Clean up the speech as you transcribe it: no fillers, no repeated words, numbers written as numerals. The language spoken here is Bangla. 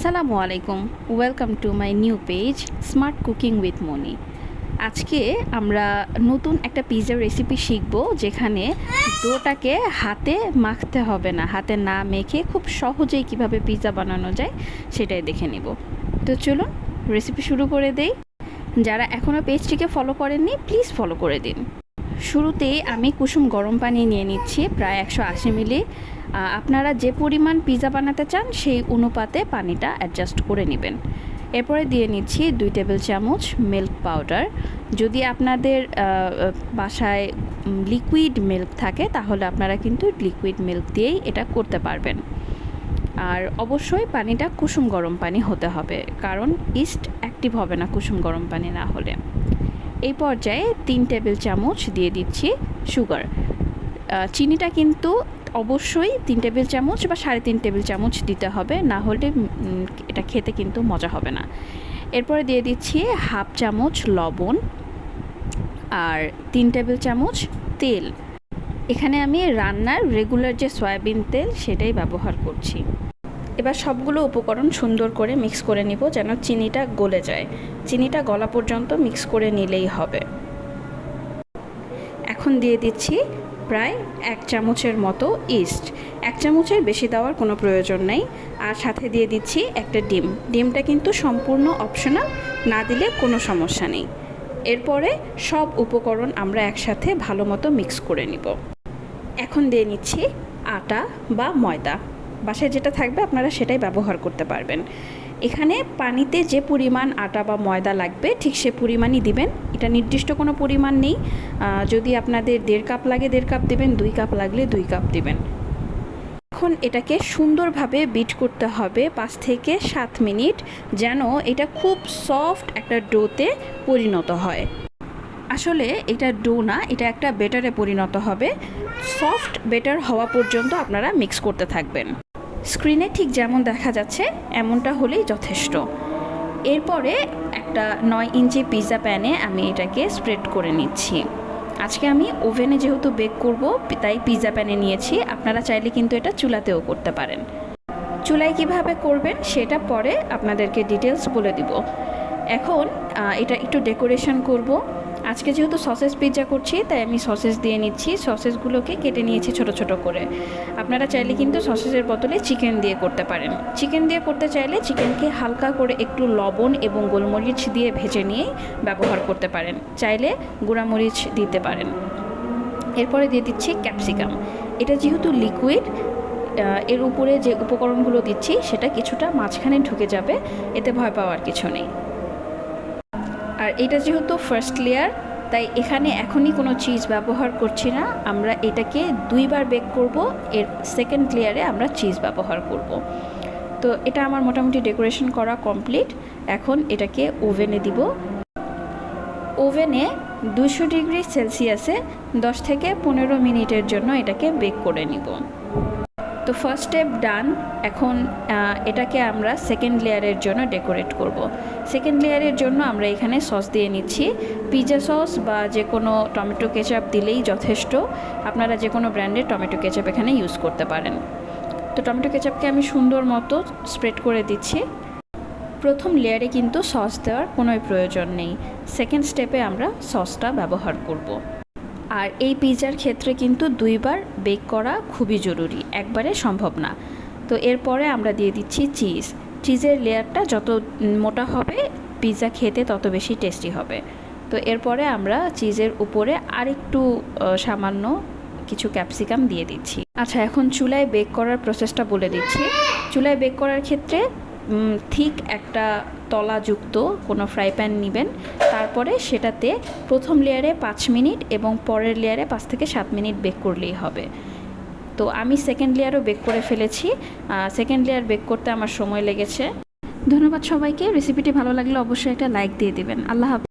আসসালামু আলাইকুম, welcome to my new page smart cooking with Moni. আজকে আমরা নতুন একটা পিৎজার রেসিপি শিখব, যেখানে ডোটাকে হাতে মাখতে হবে না, হাতে না মেখে খুব সহজেই কিভাবে পিৎজা বানানো যায় সেটাই দেখে নিব। তো চলুন রেসিপি শুরু করে দেই। যারা এখনও পেজটিকে ফলো করেননি প্লিজ ফলো করে দিন। শুরুতেই আমি কুসুম গরম পানি নিয়ে নিচ্ছি, প্রায় 180 মিলি। আপনারা যে পরিমাণ পিৎজা বানাতে চান সেই অনুপাতে পানিটা অ্যাডজাস্ট করে নেবেন। এরপরে দিয়ে নিচ্ছি 2 টেবিল চামচ মিল্ক পাউডার। যদি আপনাদের বাসায় লিকুইড মিল্ক থাকে তাহলে আপনারা কিন্তু লিকুইড মিল্ক দিয়েই এটা করতে পারবেন। আর অবশ্যই পানিটা কুসুম গরম পানি হতে হবে, কারণ ইস্ট অ্যাক্টিভ হবে না কুসুম গরম পানি না হলে। এই পর্যায়ে 3 টেবিল চামচ দিয়ে দিচ্ছি সুগার। চিনিটা কিন্তু অবশ্যই 3 টেবিল চামচ বা 3.5 টেবিল চামচ দিতে হবে, না হলে এটা খেতে কিন্তু মজা হবে না। এরপরে দিয়ে দিচ্ছি হাফ চামচ লবণ আর 3 টেবিল চামচ তেল। এখানে আমি রান্নার রেগুলার যে সয়াবিন তেল সেটাই ব্যবহার করছি। এবার সবগুলো উপকরণ সুন্দর করে মিক্স করে নিব, যেন চিনিটা গলে যায়। চিনিটা গলা পর্যন্ত মিক্স করে নিলেই হবে। এখন দিয়ে দিচ্ছি প্রায় 1 চামচের মতো ইস্ট। 1 চামচের বেশি দেওয়ার কোনো প্রয়োজন নেই। আর সাথে দিয়ে দিচ্ছি একটা ডিম। ডিমটা কিন্তু সম্পূর্ণ অপশনাল, না দিলে কোনো সমস্যা নেই। এরপরে সব উপকরণ আমরা একসাথে ভালো মতো মিক্স করে নিব। এখন দিয়ে নিচ্ছি আটা বা ময়দা, বাসায় যেটা থাকবে আপনারা সেটাই ব্যবহার করতে পারবেন। এখানে পানিতে যে পরিমাণ আটা বা ময়দা লাগবে ঠিক সে পরিমাণই দিবেন, এটা নির্দিষ্ট কোনো পরিমাণ নেই। যদি আপনাদের 1.5 কাপ লাগে 1.5 কাপ দিবেন, 2 কাপ লাগলে 2 কাপ দিবেন। এখন এটাকে সুন্দরভাবে বিট করতে হবে 5 থেকে 7 মিনিট, যেন এটা খুব সফট একটা ডোতে পরিণত হয়। আসলে এটা ডো না, এটা একটা বেটারে পরিণত হবে। সফট বেটার হওয়া পর্যন্ত আপনারা মিক্স করতে থাকবেন। স্ক্রিনে ঠিক যেমন দেখা যাচ্ছে এমনটা হলেই যথেষ্ট। এরপরে একটা 9 ইঞ্চি পিৎজা প্যানে আমি এটাকে স্প্রেড করে নিচ্ছি। আজকে আমি ওভেনে যেহেতু বেক করব তাই পিৎজা প্যানে নিয়েছি, আপনারা চাইলে কিন্তু এটা চুলাতেও করতে পারেন। চুলায় কিভাবে করবেন সেটা পরে আপনাদেরকে ডিটেলস বলে দিব। এখন এটা একটু ডেকোরেশন করব। আজকে যেহেতু সসেস পিৎজা করছি তাই আমি সসেস দিয়ে নিচ্ছি। সসেসগুলোকে কেটে নিয়েছি ছোট ছোট করে। আপনারা চাইলে কিন্তু সসেসের বদলে চিকেন দিয়ে করতে পারেন। চিকেন দিয়ে করতে চাইলে চিকেনকে হালকা করে একটু লবণ এবং গোলমরিচ দিয়ে ভেজে নিয়ে ব্যবহার করতে পারেন, চাইলে গুঁড়ামরিচ দিতে পারেন। এরপরে দিয়ে দিচ্ছি ক্যাপসিকাম। এটা যেহেতু লিকুইড, এর উপরে যে উপকরণগুলো দিচ্ছি সেটা কিছুটা মাঝখানে ঢুকে যাবে, এতে ভয় পাওয়ার কিছু নেই। আর এটা যেহেতু ফার্স্ট লেয়ার তাই এখানে এখনই কোনো চিজ ব্যবহার করছি না, আমরা এটাকে 2 বার বেক করব। এর সেকেন্ড লেয়ারে আমরা চিজ ব্যবহার করব। তো এটা আমার মোটামুটি ডেকোরেশন করা কমপ্লিট। এখন এটাকে ওভেনে দিব। ওভেনে 200 ডিগ্রি সেলসিয়াসে 10 থেকে 15 মিনিটের জন্য এটাকে বেক করে নিব। তো ফার্স্ট স্টেপ ডান। এখন এটাকে আমরা সেকেন্ড লেয়ারের জন্য ডেকোরেট করব। সেকেন্ড লেয়ারের জন্য আমরা এখানে সস দিয়ে নিচ্ছি। পিৎজা সস বা যে কোনো টমেটো কেচাপ দিলেই যথেষ্ট। আপনারা যে কোনো ব্র্যান্ডের টমেটো কেচাপ এখানে ইউজ করতে পারেন। তো টমেটো কেচাপকে আমি সুন্দর মতো স্প্রেড করে দিচ্ছি। প্রথম লেয়ারে কিন্তু সস দেওয়ার কোনোই প্রয়োজন নেই, সেকেন্ড স্টেপে আমরা সসটা ব্যবহার করব। আর এই পিৎজার ক্ষেত্রে কিন্তু 2 বার বেক করা খুবই জরুরি, একবারে সম্ভব না। তো এরপরে আমরা দিয়ে দিচ্ছি চিজ। চিজের লেয়ারটা যত মোটা হবে পিৎজা খেতে তত বেশি টেস্টি হবে। তো এরপরে আমরা চিজের উপরে আরেকটু সামান্য কিছু ক্যাপসিকাম দিয়ে দিচ্ছি। আচ্ছা, এখন চুলায় বেক করার প্রসেসটা বলে দিচ্ছি। চুলায় বেক করার ক্ষেত্রে ঠিক একটা তলাযুক্ত কোনো ফ্রাই প্যান নেবেন। তারপরে সেটাতে প্রথম লেয়ারে 5 মিনিট এবং পরের লেয়ারে 5 থেকে 7 মিনিট বেক করলেই হবে। তো আমি সেকেন্ড লেয়ারও বেক করে ফেলেছি। সেকেন্ড লেয়ার বেক করতে আমার সময় লেগেছে। ধন্যবাদ সবাইকে। রেসিপিটি ভালো লাগলে অবশ্যই একটা লাইক দিয়ে দেবেন। আল্লাহ হাফেজ।